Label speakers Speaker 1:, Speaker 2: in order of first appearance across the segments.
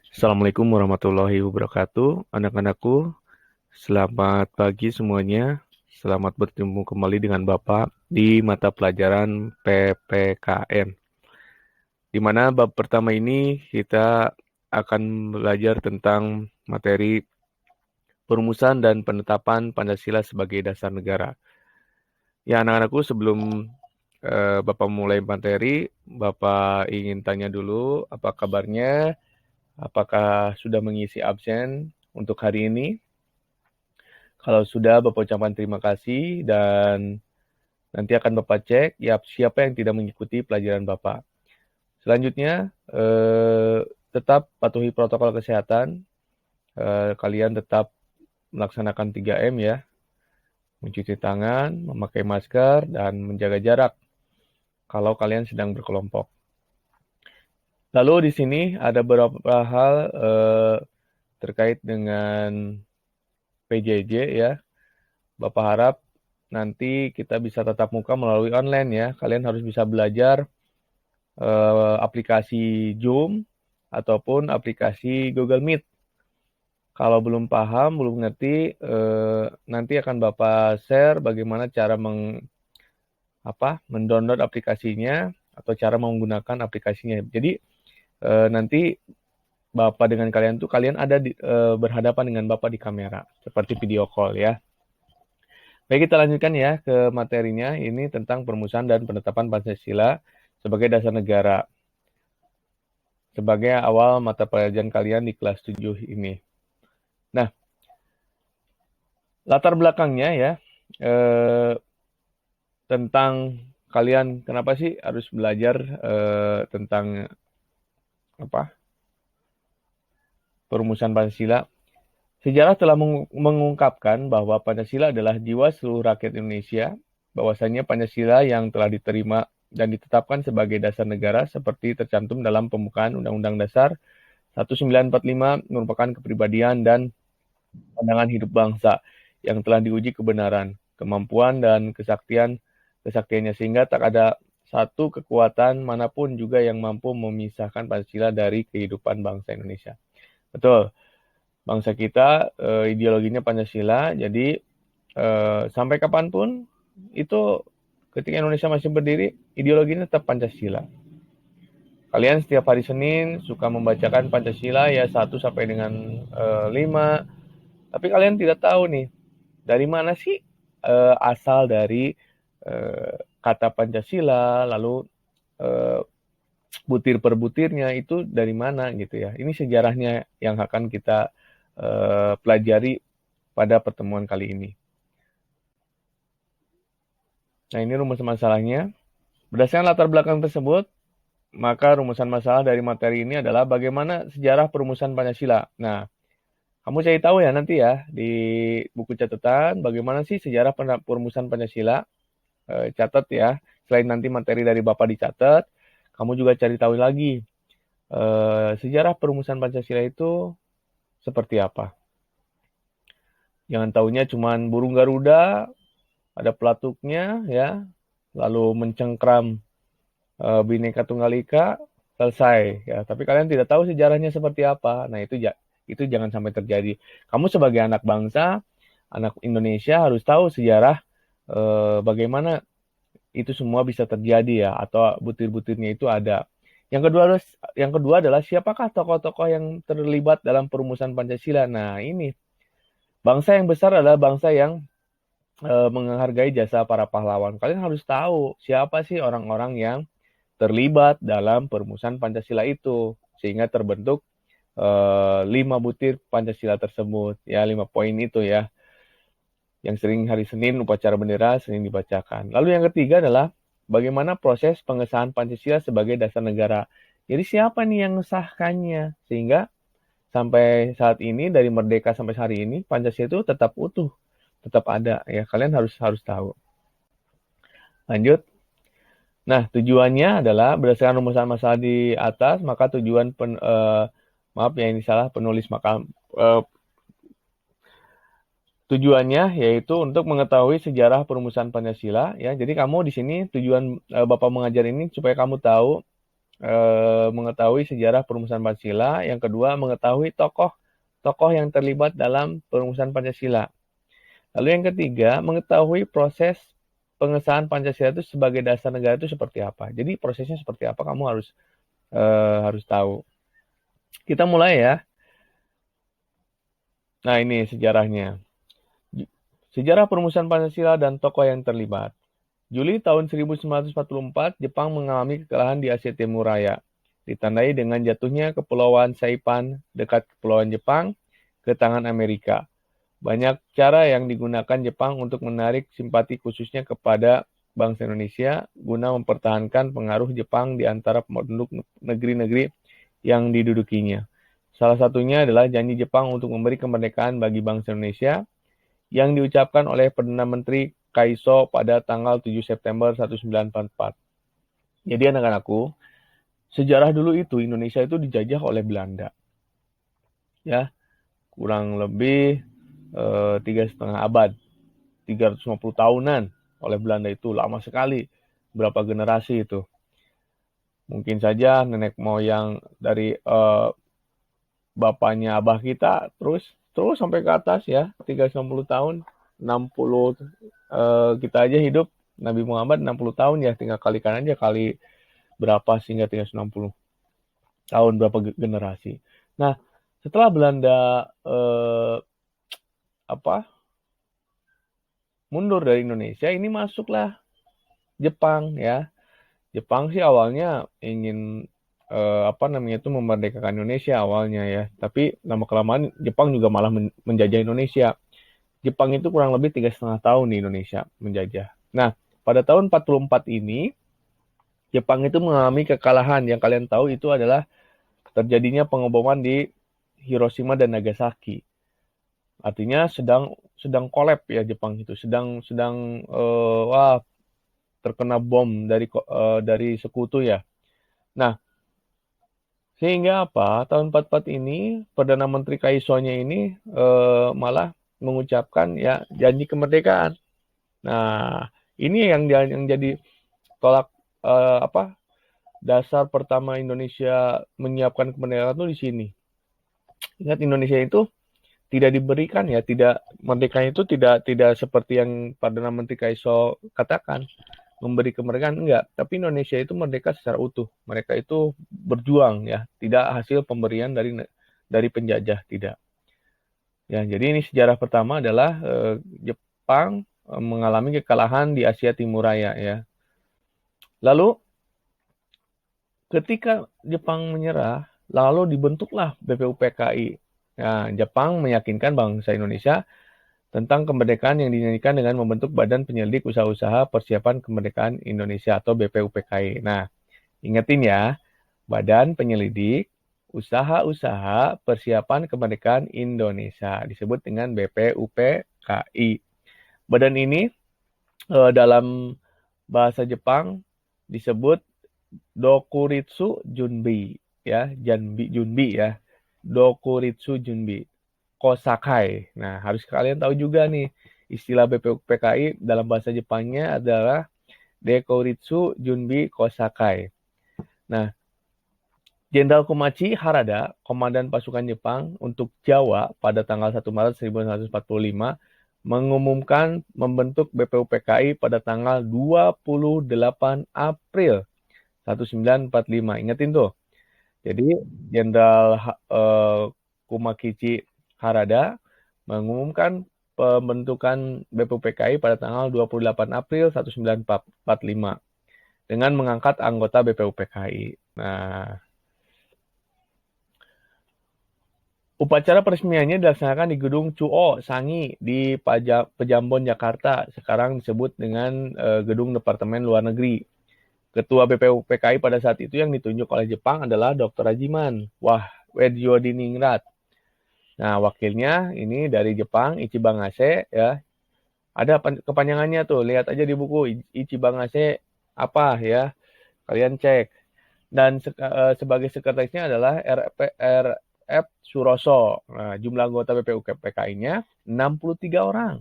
Speaker 1: Assalamualaikum warahmatullahi wabarakatuh. Anak-anakku, selamat pagi semuanya. Selamat bertemu kembali dengan Bapak di mata pelajaran PPKN. Di mana bab pertama ini kita akan belajar tentang materi perumusan dan penetapan Pancasila sebagai dasar negara. Ya, anak-anakku, sebelum Bapak mulai materi, Bapak ingin tanya dulu apa kabarnya, apakah sudah mengisi absen untuk hari ini. Kalau sudah, Bapak ucapkan terima kasih dan nanti akan Bapak cek ya siapa yang tidak mengikuti pelajaran Bapak. Selanjutnya, tetap patuhi protokol kesehatan. Kalian tetap melaksanakan 3M ya. Mencuci tangan, memakai masker, dan menjaga jarak kalau kalian sedang berkelompok. Lalu di sini ada beberapa hal terkait dengan PJJ ya. Bapak harap nanti kita bisa tatap muka melalui online ya. Kalian harus bisa belajar aplikasi Zoom ataupun aplikasi Google Meet. Kalau belum paham, belum ngerti, nanti akan Bapak share bagaimana cara mendownload aplikasinya atau cara menggunakan aplikasinya. Jadi nanti Bapak dengan kalian tuh kalian ada berhadapan dengan Bapak di kamera seperti video call ya. Baik, kita lanjutkan ya ke materinya. Ini tentang perumusan dan penetapan Pancasila sebagai dasar negara. Sebagai awal mata pelajaran kalian di kelas 7 ini. Nah, latar belakangnya ya, tentang kalian kenapa sih harus belajar tentang perumusan Pancasila. Sejarah telah mengungkapkan bahwa Pancasila adalah jiwa seluruh rakyat Indonesia, bahwasanya Pancasila yang telah diterima dan ditetapkan sebagai dasar negara seperti tercantum dalam pembukaan Undang-Undang Dasar 1945 merupakan kepribadian dan pandangan hidup bangsa yang telah diuji kebenaran, kemampuan, dan kesaktiannya sehingga tak ada satu kekuatan manapun juga yang mampu memisahkan Pancasila dari kehidupan bangsa Indonesia. Betul. Bangsa kita ideologinya Pancasila, jadi sampai kapanpun itu ketika Indonesia masih berdiri, ideologinya tetap Pancasila. Kalian setiap hari Senin suka membacakan Pancasila ya 1 sampai dengan 5, tapi kalian tidak tahu nih, dari mana sih asal dari kata Pancasila, lalu butir per butirnya itu dari mana gitu ya. Ini sejarahnya yang akan kita pelajari pada pertemuan kali ini. Nah, ini rumus masalahnya. Berdasarkan latar belakang tersebut, maka rumusan masalah dari materi ini adalah bagaimana sejarah perumusan Pancasila. Nah, kamu cari tahu ya nanti ya di buku catatan bagaimana sih sejarah perumusan Pancasila. Catat ya. Selain nanti materi dari Bapak dicatat, kamu juga cari tahu lagi sejarah perumusan Pancasila itu seperti apa. Jangan taunya cuman burung Garuda, ada pelatuknya ya, lalu mencengkram Bhinneka Tunggal Ika, selesai ya. Tapi kalian tidak tahu sejarahnya seperti apa. Nah, itu jangan sampai terjadi. Kamu sebagai anak bangsa, anak Indonesia harus tahu sejarah bagaimana itu semua bisa terjadi ya, atau butir-butirnya itu ada. Yang kedua adalah siapakah tokoh-tokoh yang terlibat dalam perumusan Pancasila. Nah, ini bangsa yang besar adalah bangsa yang menghargai jasa para pahlawan. Kalian harus tahu siapa sih orang-orang yang terlibat dalam perumusan Pancasila itu, sehingga terbentuk 5 butir Pancasila tersebut, ya 5 poin itu ya, yang sering hari Senin upacara bendera sering dibacakan. Lalu yang ketiga adalah bagaimana proses pengesahan Pancasila sebagai dasar negara. Jadi siapa nih yang mengesahkannya, sehingga sampai saat ini dari merdeka sampai hari ini Pancasila itu tetap utuh, tetap ada ya. Kalian harus tahu. Lanjut. Nah, tujuannya adalah berdasarkan rumusan masalah di atas, maka tujuan maaf ya ini salah penulis maka tujuannya yaitu untuk mengetahui sejarah perumusan Pancasila ya. Jadi kamu di sini tujuan Bapak mengajar ini supaya kamu tahu mengetahui sejarah perumusan Pancasila. Yang kedua, mengetahui tokoh yang terlibat dalam perumusan Pancasila. Lalu yang ketiga, mengetahui proses pengesahan Pancasila itu sebagai dasar negara itu seperti apa. Jadi prosesnya seperti apa kamu harus tahu. Kita mulai ya. Nah, ini sejarahnya. Sejarah perumusan Pancasila dan tokoh yang terlibat. Juli tahun 1944, Jepang mengalami kekalahan di Asia Timur Raya, ditandai dengan jatuhnya Kepulauan Saipan dekat Kepulauan Jepang ke tangan Amerika. Banyak cara yang digunakan Jepang untuk menarik simpati khususnya kepada bangsa Indonesia guna mempertahankan pengaruh Jepang di antara penduduk negeri-negeri yang didudukinya. Salah satunya adalah janji Jepang untuk memberi kemerdekaan bagi bangsa Indonesia yang diucapkan oleh Perdana Menteri Kaiso pada tanggal 7 September 1944. Jadi anak-anakku, sejarah dulu itu Indonesia itu dijajah oleh Belanda. Ya, kurang lebih 3,5 abad, 350 tahunan oleh Belanda itu, lama sekali. Berapa generasi itu? Mungkin saja nenek moyang dari bapaknya abah kita terus sampai ke atas ya, 390 tahun, 60 kita aja hidup Nabi Muhammad 60 tahun ya, tinggal kalikan aja kali berapa sehingga 360 tahun, berapa generasi. Nah, setelah Belanda mundur dari Indonesia, ini masuklah Jepang ya. Jepang sih awalnya ingin memerdekakan Indonesia awalnya ya. Tapi lama-kelamaan Jepang juga malah menjajah Indonesia. Jepang itu kurang lebih 3,5 tahun di Indonesia menjajah. Nah, pada tahun 44 ini, Jepang itu mengalami kekalahan. Yang kalian tahu itu adalah terjadinya pengeboman di Hiroshima dan Nagasaki. Artinya sedang kolap ya Jepang itu, sedang terkena bom dari sekutu ya. Nah, sehingga apa? Tahun 44 ini Perdana Menteri Kaisonya ini malah mengucapkan ya janji kemerdekaan. Nah, ini yang jadi tolak dasar pertama Indonesia menyiapkan kemerdekaan itu di sini. Ingat, Indonesia itu tidak diberikan ya, merdeka itu tidak seperti yang Perdana Menteri Kaiso katakan memberi kemerdekaan, enggak, tapi Indonesia itu merdeka secara utuh. Mereka itu berjuang ya, tidak hasil pemberian dari penjajah, tidak. Ya, jadi ini sejarah pertama adalah Jepang mengalami kekalahan di Asia Timur Raya ya. Lalu ketika Jepang menyerah, lalu dibentuklah BPUPKI. Nah, Jepang meyakinkan bangsa Indonesia tentang kemerdekaan yang dinyanyikan dengan membentuk Badan Penyelidik Usaha-Usaha Persiapan Kemerdekaan Indonesia atau BPUPKI. Nah, ingetin ya, Badan Penyelidik Usaha-Usaha Persiapan Kemerdekaan Indonesia, disebut dengan BPUPKI. Badan ini dalam bahasa Jepang disebut Dokuritsu Junbi ya, Junbi ya. Dokuritsu Junbi. Kosakai. Nah, harus kalian tahu juga nih, istilah BPUPKI dalam bahasa Jepangnya adalah Dekoritsu Junbi Kosakai. Nah, Jenderal Komachi Harada, komandan pasukan Jepang untuk Jawa pada tanggal 1 Maret 1945, mengumumkan membentuk BPUPKI pada tanggal 28 April 1945. Ingetin tuh. Jadi, Jenderal Komakichi Harada mengumumkan pembentukan BPUPKI pada tanggal 28 April 1945 dengan mengangkat anggota BPUPKI. Nah, upacara peresmiannya dilaksanakan di Gedung Chuo Sangi di Pejambon, Jakarta. Sekarang disebut dengan Gedung Departemen Luar Negeri. Ketua BPUPKI pada saat itu yang ditunjuk oleh Jepang adalah Dr. Rajiman Wedjodiningrat. Nah, wakilnya ini dari Jepang, Ichibangase ya. Ada kepanjangannya tuh, lihat aja di buku Ichibangase apa ya. Kalian cek. Dan sebagai sekretarisnya adalah RF Suroso. Nah, jumlah anggota BPUPKI-nya 63 orang.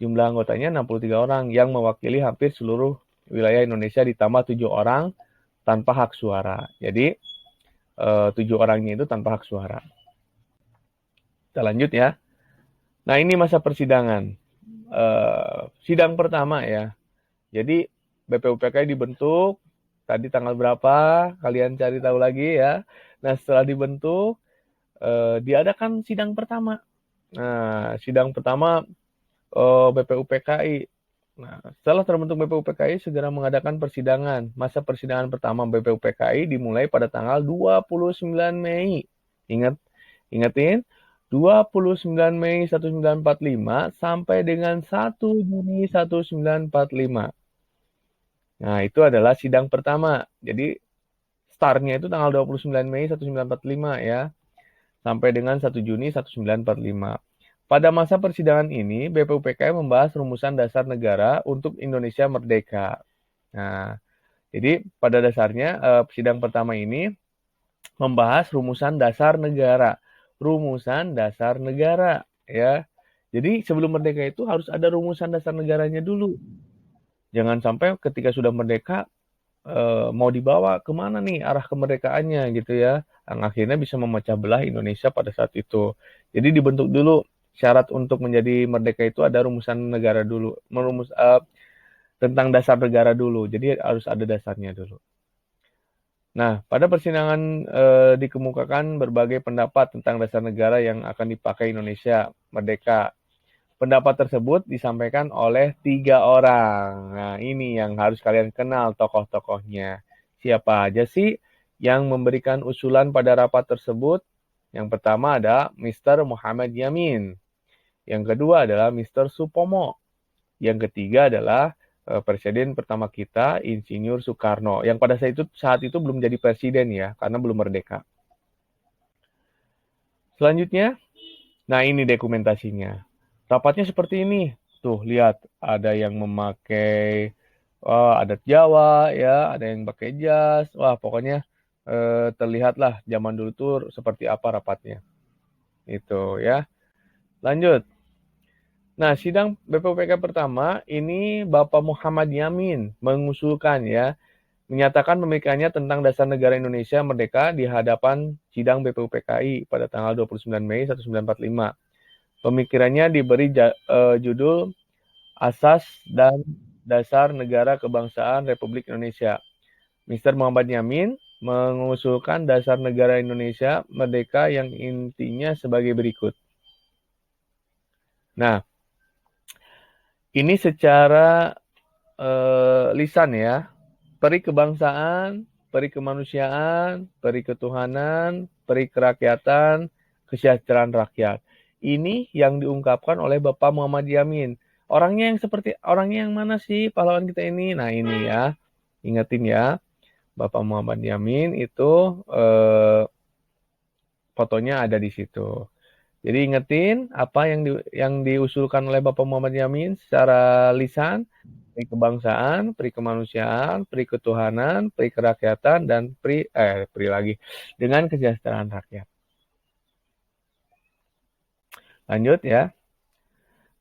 Speaker 1: Jumlah anggotanya 63 orang yang mewakili hampir seluruh wilayah Indonesia, ditambah 7 orang tanpa hak suara. Jadi 7 orangnya itu tanpa hak suara. Kita lanjut ya. Nah, ini masa persidangan. Sidang pertama ya. Jadi BPUPKI dibentuk, tadi tanggal berapa, kalian cari tahu lagi ya. Nah, setelah dibentuk, diadakan sidang pertama. Nah, sidang pertama BPUPKI. Nah, setelah terbentuk BPUPKI, segera mengadakan persidangan. Masa persidangan pertama BPUPKI dimulai pada tanggal 29 Mei. Ingetin, 29 Mei 1945 sampai dengan 1 Juni 1945. Nah, itu adalah sidang pertama. Jadi, startnya itu tanggal 29 Mei 1945 ya, sampai dengan 1 Juni 1945. Pada masa persidangan ini, BPUPKI membahas rumusan dasar negara untuk Indonesia merdeka. Nah, jadi pada dasarnya sidang pertama ini membahas rumusan dasar negara. Rumusan dasar negara ya. Jadi sebelum merdeka itu harus ada rumusan dasar negaranya dulu. Jangan sampai ketika sudah merdeka mau dibawa kemana nih arah kemerdekaannya gitu ya. Yang akhirnya bisa memecah belah Indonesia pada saat itu. Jadi dibentuk dulu syarat untuk menjadi merdeka itu ada rumusan negara dulu, tentang dasar negara dulu. Jadi harus ada dasarnya dulu. Nah, pada persidangan dikemukakan berbagai pendapat tentang dasar negara yang akan dipakai Indonesia merdeka. Pendapat tersebut disampaikan oleh 3 orang. Nah, ini yang harus kalian kenal tokoh-tokohnya. Siapa aja sih yang memberikan usulan pada rapat tersebut? Yang pertama ada Mr. Muhammad Yamin. Yang kedua adalah Mr. Supomo. Yang ketiga adalah Presiden pertama kita, Insinyur Soekarno. Yang pada saat itu belum jadi presiden ya, karena belum merdeka. Selanjutnya, nah ini dokumentasinya. Rapatnya seperti ini. Tuh, lihat. Ada yang memakai adat Jawa, ya, ada yang pakai jas. Wah, pokoknya terlihatlah zaman dulu tuh seperti apa rapatnya. Itu ya. Lanjut. Nah, sidang BPUPK pertama ini Bapak Muhammad Yamin mengusulkan ya, menyatakan pemikirannya tentang dasar negara Indonesia merdeka di hadapan sidang BPUPKI pada tanggal 29 Mei 1945. Pemikirannya diberi judul Asas dan Dasar Negara Kebangsaan Republik Indonesia. Mr. Muhammad Yamin mengusulkan dasar negara Indonesia merdeka yang intinya sebagai berikut. Nah, ini secara lisan ya. Peri kebangsaan, peri kemanusiaan, peri ketuhanan, peri kerakyatan, kesejahteraan rakyat. Ini yang diungkapkan oleh Bapak Muhammad Yamin. Orangnya yang mana sih pahlawan kita ini? Nah, ini ya. Ingetin ya. Bapak Muhammad Yamin itu fotonya ada di situ. Jadi ingetin apa yang diusulkan oleh Bapak Muhammad Yamin secara lisan, peri kebangsaan, peri kemanusiaan, peri ketuhanan, peri kerakyatan, dan peri lagi dengan kesejahteraan rakyat. Lanjut ya.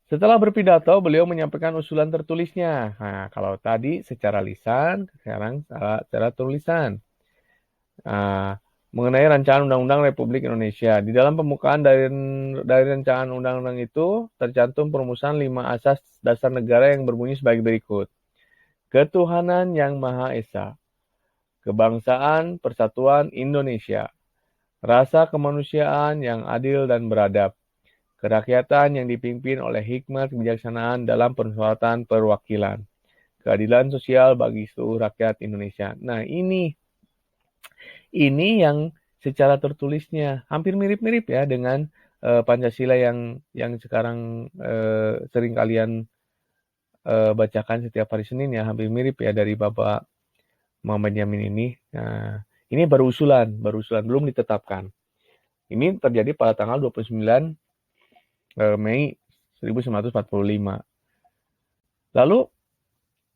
Speaker 1: Setelah berpidato, beliau menyampaikan usulan tertulisnya. Nah, kalau tadi secara lisan, sekarang secara tulisan. Nah, mengenai rancangan Undang-Undang Republik Indonesia. Di dalam pembukaan dari rancangan undang-undang itu tercantum perumusan 5 asas dasar negara yang berbunyi sebagai berikut. Ketuhanan yang Maha Esa, kebangsaan persatuan Indonesia, rasa kemanusiaan yang adil dan beradab, kerakyatan yang dipimpin oleh hikmat kebijaksanaan dalam permusyawaratan perwakilan, keadilan sosial bagi seluruh rakyat Indonesia. Nah, ini yang secara tertulisnya hampir mirip-mirip ya dengan Pancasila yang sekarang sering kalian bacakan setiap hari Senin ya, hampir mirip ya dari Bapak Muhammad Yamin ini. Nah, ini baru usulan, belum ditetapkan. Ini terjadi pada tanggal 29 Mei 1945. Lalu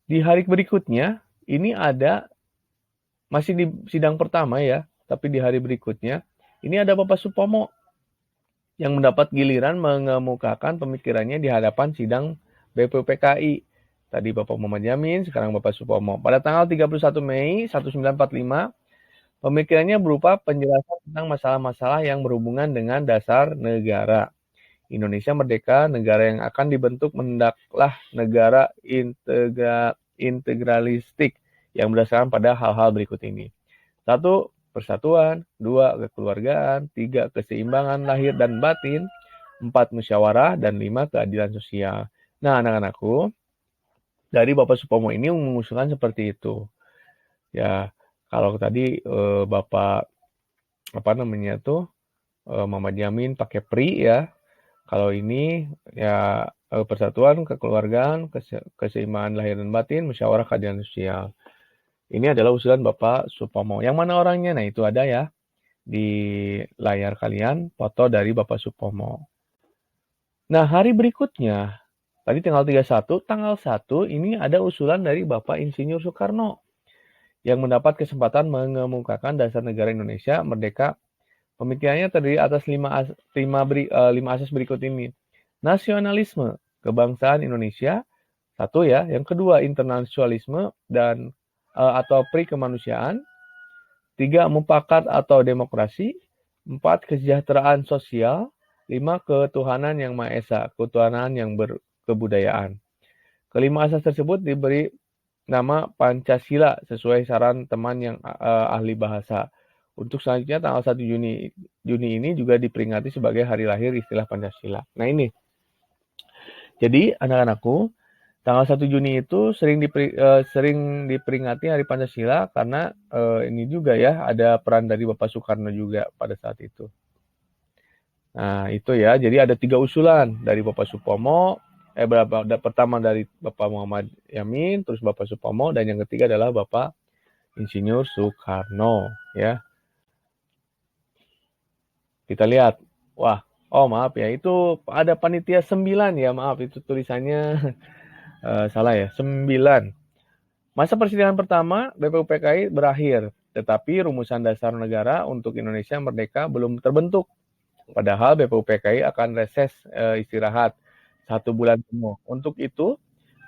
Speaker 1: di hari berikutnya ini ada masih di sidang pertama ya, tapi di hari berikutnya ini ada Bapak Supomo yang mendapat giliran mengemukakan pemikirannya di hadapan sidang BPUPKI. Tadi Bapak Muhammad Yamin, sekarang Bapak Supomo. Pada tanggal 31 Mei 1945, pemikirannya berupa penjelasan tentang masalah-masalah yang berhubungan dengan dasar negara. Indonesia merdeka, negara yang akan dibentuk hendaklah negara integralistik yang berdasarkan pada hal-hal berikut ini. 1. Persatuan. 2. Kekeluargaan. 3. Keseimbangan lahir dan batin. 4. Musyawarah. Dan 5. Keadilan sosial. Nah, anak-anakku, dari Bapak Supomo ini mengusulkan seperti itu. Ya, kalau tadi Bapak Muhammad Yamin pakai PRI ya. Kalau ini ya persatuan, kekeluargaan, keseimbangan lahir dan batin, musyawarah, keadilan sosial. Ini adalah usulan Bapak Supomo. Yang mana orangnya? Nah, itu ada ya di layar kalian, foto dari Bapak Supomo. Nah, hari berikutnya, tadi tanggal 31, tanggal 1 ini ada usulan dari Bapak Insinyur Soekarno yang mendapat kesempatan mengemukakan dasar negara Indonesia merdeka. Pemikirannya terdiri atas 5 asas berikut ini. Nasionalisme, kebangsaan Indonesia, 1 ya. Yang kedua, internasionalisme dan atau pri-kemanusiaan. 3, mufakat atau demokrasi. 4, kesejahteraan sosial. 5, ketuhanan yang Maha Esa, ketuhanan yang berkebudayaan. Kelima asas tersebut diberi nama Pancasila sesuai saran teman yang ahli bahasa. Untuk selanjutnya tanggal 1 Juni ini juga diperingati sebagai hari lahir istilah Pancasila. Nah ini. Jadi anak-anakku, tanggal 1 Juni itu sering diperingati hari Pancasila karena ini juga ya ada peran dari Bapak Soekarno juga pada saat itu. Nah, itu ya. Jadi ada 3 usulan dari Bapak Supomo, pertama dari Bapak Muhammad Yamin, terus Bapak Supomo, dan yang ketiga adalah Bapak Insinyur Soekarno, ya. Kita lihat. Wah, maaf ya, itu ada panitia 9 ya, maaf itu tulisannya salah ya, 9. Masa persidangan pertama BPUPKI berakhir, tetapi rumusan dasar negara untuk Indonesia merdeka belum terbentuk. Padahal BPUPKI akan reses istirahat 1 bulan penuh. Untuk itu,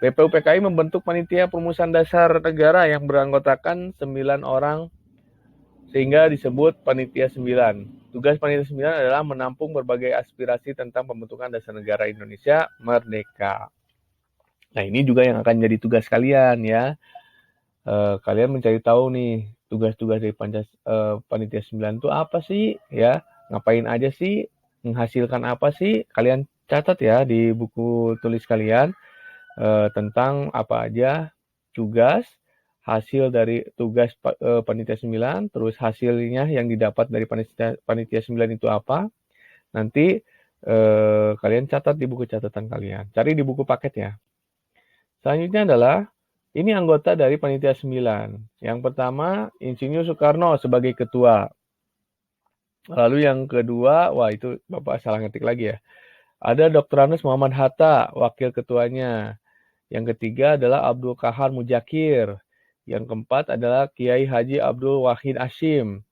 Speaker 1: BPUPKI membentuk panitia perumusan dasar negara yang beranggotakan 9 orang sehingga disebut panitia 9. Tugas panitia 9 adalah menampung berbagai aspirasi tentang pembentukan dasar negara Indonesia merdeka. Nah, ini juga yang akan jadi tugas kalian ya. Kalian mencari tahu nih tugas-tugas dari panitia 9 itu apa sih ya? Ngapain aja sih, menghasilkan apa sih, kalian catat ya di buku tulis kalian tentang apa aja tugas, hasil dari tugas panitia 9, terus hasilnya yang didapat dari panitia 9 itu apa. Nanti kalian catat di buku catatan kalian. Cari di buku paket ya. Selanjutnya adalah ini anggota dari panitia 9. Yang pertama, Insinyur Soekarno sebagai ketua. Lalu yang kedua, wah itu Bapak salah ngetik lagi ya. Ada Dr. Anus Muhammad Hatta, wakil ketuanya. Yang ketiga adalah Abdul Kahar Mujakir. Yang keempat adalah Kiai Haji Abdul Wahid Hashim.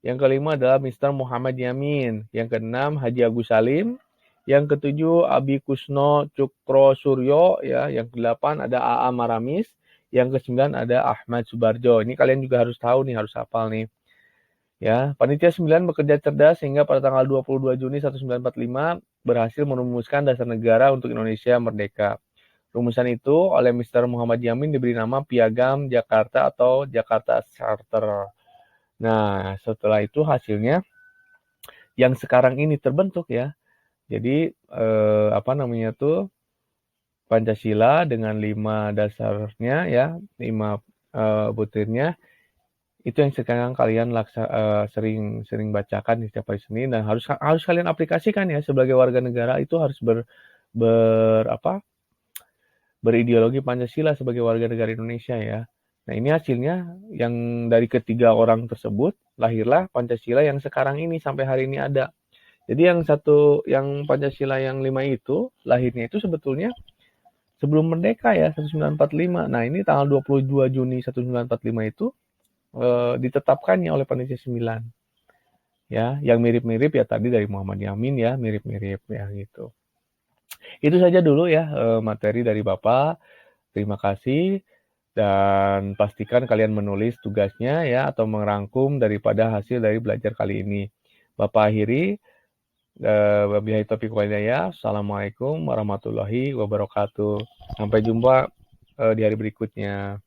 Speaker 1: Yang kelima adalah Mr. Muhammad Yamin. Yang keenam Haji Agus Salim. Yang ketujuh Abi Kusno Cukro Suryo. Ya. Yang kedelapan ada A.A. Maramis. Yang kesembilan ada Ahmad Subarjo. Ini kalian juga harus tahu nih, harus hafal nih. Ya, panitia 9 bekerja cerdas sehingga pada tanggal 22 Juni 1945 berhasil merumuskan dasar negara untuk Indonesia merdeka. Rumusan itu oleh Mr. Muhammad Yamin diberi nama Piagam Jakarta atau Jakarta Charter. Nah, setelah itu hasilnya yang sekarang ini terbentuk ya. Jadi Pancasila dengan 5 dasarnya ya, 5 butirnya. Itu yang sekarang kalian sering bacakan di setiap hari Senin dan harus kalian aplikasikan ya sebagai warga negara. Itu harus berideologi Pancasila sebagai warga negara Indonesia ya. Nah, ini hasilnya yang dari ketiga orang tersebut lahirlah Pancasila yang sekarang ini sampai hari ini ada. Jadi yang Pancasila yang 5 itu lahirnya itu sebetulnya sebelum merdeka ya, 1945. Nah, ini tanggal 22 Juni 1945 itu ditetapkannya oleh panitia 9. Ya, yang mirip-mirip ya tadi dari Muhammad Yamin ya, mirip-mirip ya gitu. Itu saja dulu ya materi dari Bapak. Terima kasih dan pastikan kalian menulis tugasnya ya atau merangkum daripada hasil dari belajar kali ini. Bapak akhiri, wabillahi taufiq wal hidayah. Assalamualaikum warahmatullahi wabarakatuh. Sampai jumpa di hari berikutnya.